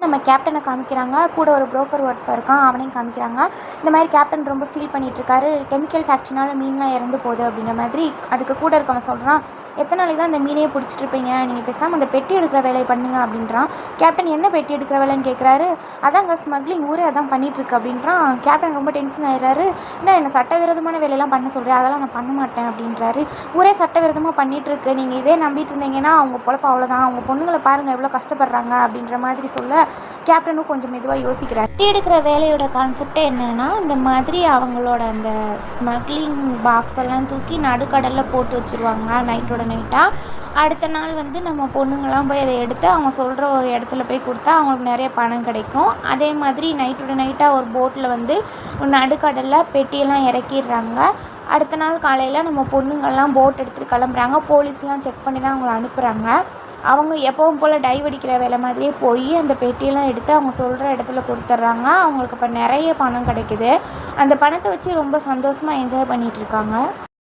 நம்ம கேப்டனை காமிக்கிறாங்க. கூட ஒரு புரோக்கர் ஒருத்தன் இருக்கான், அவனையும் காமிக்கிறாங்க. இந்த மாதிரி கேப்டன் ரொம்ப ஃபீல் பண்ணிகிட்ருக்காரு. கெமிக்கல் ஃபேக்ட்ரினால மீன்லாம் இறந்து போகுது அப்படின்ற மாதிரி. அதுக்கு கூட இருக்கவன் சொல்கிறான், எத்தனை நாளைக்கு தான் அந்த மீனையே பிடிச்சிட்ருப்பீங்க, நீங்கள் பேசாமல் அந்த பெட்டி எடுக்கிற வேலையை பண்ணுங்க அப்படின்றான். கேப்டன் என்ன பெட்டி எடுக்கிற வேலைன்னு கேட்குறாரு. அதாங்க ஸ்மக்லிங், ஊரே அதான் பண்ணிகிட்ருக்கு அப்படின்றான். கேப்டன் ரொம்ப டென்ஷன் ஆயிடுறாரு. என்ன சட்டவிரோதமான வேலையெல்லாம் பண்ண சொல்கிறேன், அதெல்லாம் நான் பண்ண மாட்டேன் அப்படின்றாரு. ஊரே சட்டவிரோதமாக பண்ணிகிட்ருக்கு, நீங்கள் இதே நம்பிட்டு இருந்தீங்கன்னா அவங்க பொழப்பு அவ்வளோதான், அவங்க பொண்ணுங்களை பாருங்கள் எவ்வளோ கஷ்டப்படுறாங்க அப்படின்ற மாதிரி சொல்ல கேப்டனும் கொஞ்சம் மெதுவாக யோசிக்கிறார். பெட்டி எடுக்கிற வேலையோட கான்செப்டே என்னென்னா, இந்த மாதிரி அவங்களோட அந்த ஸ்மக்லிங் பாக்ஸ் எல்லாம் தூக்கி நடுக்கடலில் போட்டு வச்சுருவாங்க நைட்டோட நைட்டாக. அடுத்த நாள் வந்து நம்ம பொண்ணுங்கள்லாம் போய் அதை எடுத்து அவங்க சொல்கிற ஒரு இடத்துல போய் கொடுத்தா அவங்களுக்கு நிறைய பணம் கிடைக்கும். அதே மாதிரி நைட்டோட நைட்டாக ஒரு போட்டில் வந்து நடுக்கடலில் பெட்டியெல்லாம் இறக்கிடுறாங்க. அடுத்த நாள் காலையில் நம்ம பொண்ணுங்கள்லாம் போட் எடுத்துகிட்டு கிளம்புறாங்க. போலீஸ்லாம் செக் பண்ணி தான் அவங்கள அனுப்புகிறாங்க. அவங்க எப்பவும் போல் டைவ் அடிக்கிற வேலை மாதிரியே போய் அந்த பெட்டியெல்லாம் எடுத்து அவங்க சொல்கிற இடத்துல கொடுத்துட்றாங்க. அவங்களுக்கு இப்போ நிறைய பணம் கிடைக்குது. அந்த பணத்தை வச்சு ரொம்ப சந்தோஷமாக என்ஜாய் பண்ணிகிட்ருக்காங்க.